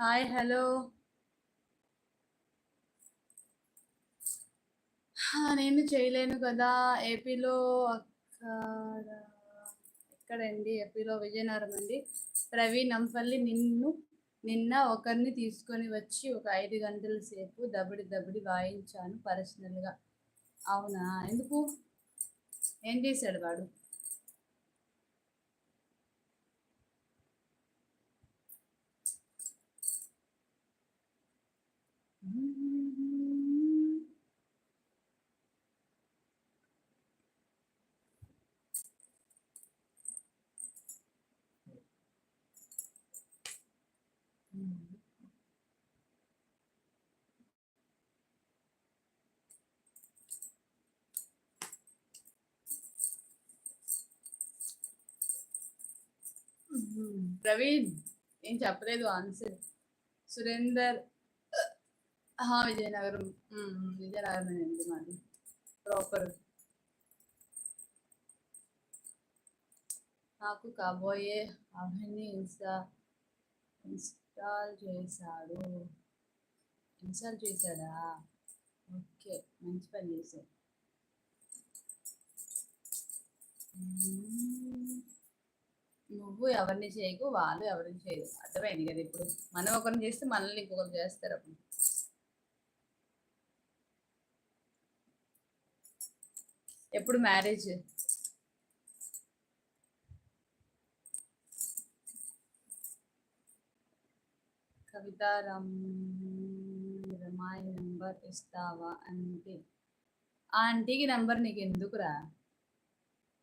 Hi hello. నేను చేయలేను కదా. ఏపీలో అక్కడ ఎక్కడండి? ఏపీలో విజయనగరం అండి. ప్రవీణ్ అంపల్లి నిన్న ఒకరిని తీసుకొని వచ్చి ఒక 5 గంటల సేపు దబిడి దబిడి వాయించాను పర్సనల్గా. అవునా? ఎందుకు? ఏం చేశాడు వాడు? ప్రవీణ్ ఏం చెప్పలేదు ఆన్సర్. సురేందర్. విజయనగరం. విజయనగరం అండి మాది ప్రాపర్. నాకు కాబోయే అవన్నీ ఇన్స్టాల్ చేశాడు. ఇన్స్టాల్ చేశాడా? ఓకే, మంచి పని చేశాడు. నువ్వు ఎవరిని చేయకు, వాళ్ళు ఎవరిని చేయరు. అర్థమైంది కదా ఇప్పుడు. మనం ఒకరిని చేస్తే మనల్ని ఇంకొకరు చేస్తారు. అప్పుడు ఎప్పుడు మ్యారేజ్? కవిత రమాయి నెంబర్ ఇస్తావా అంటే? ఆ ఆంటీకి నెంబర్ నీకు ఎందుకురా?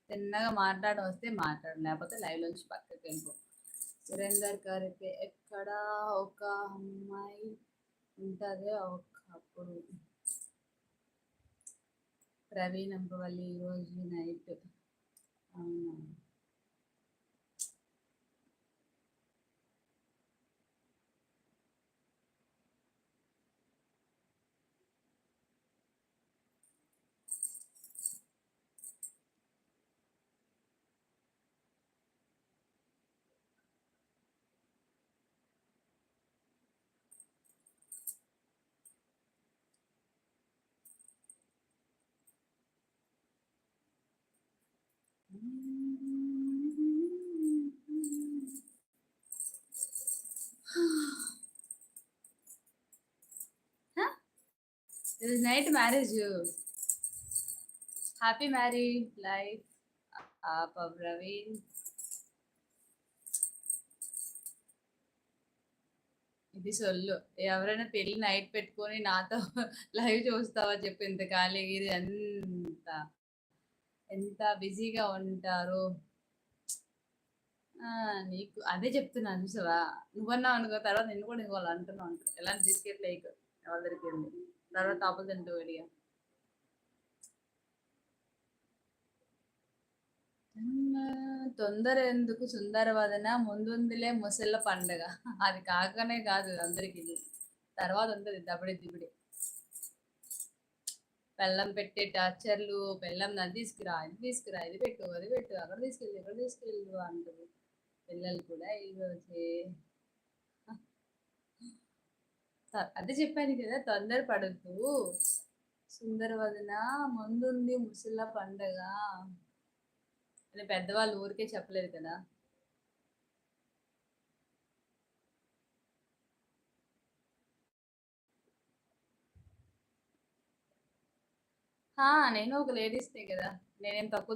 తిన్నగా మాట్లాడ వస్తే మాట్లాడు, లేకపోతే లైవ్ నుంచి పక్కకి వెళ్ళిపో. సురేందర్ గారికి ఎక్కడ ఒక అమ్మాయి ఉంటుంది ఒకప్పుడు. ప్రవీణ్ అంపవల్లి ఈరోజు నైట్. అవునా? This night marriage. Happy married life, Praveen. ఇది సొల్లు. ఎవరైనా పెళ్లి నైట్ పెట్టుకొని నాతో లైవ్ చూస్తావా చెప్పు? ఇంత ఖాళీ ఇది ఎంత ఎంత బిజీగా ఉంటారు. నీకు అదే చెప్తున్నాను చూసావా. నువ్వన్నావు అనుకో, తర్వాత నిన్ను కూడా ఇవ్వాలి అంటున్నావు అనుకో. ఎలాంటి బిస్కెట్ లేక ఎవరి దగ్గరికి వెళ్ళి తర్వాత ఆపలు తింటూ విడిగా. తొందర ఎందుకు సుందరవదన, ముందుందిలే ముసళ్ళ పండగ. అది కాకనే కాదు అందరికి, తర్వాత ఉంటుంది దబడి దిబడి. బెల్లం పెట్టే టార్చర్లు. బెల్లం నది తీసుకురా, ఇది తీసుకురా, ఇది పెట్టు, అది పెట్టు, అక్కడ తీసుకెళ్ళి ఇక్కడ తీసుకెళ్ళు అంటారు. పిల్లలు కూడా ఈరోజే. అదే చెప్పాను కదా, తొందర పడద్దు. సుందరవదన ముందుంది ముసళ్ళ పండగ అని పెద్దవాళ్ళు ఊరికే చెప్పలేదు కదా. నేను ఒక లేడీస్నే కదా. నేనేం తక్కువ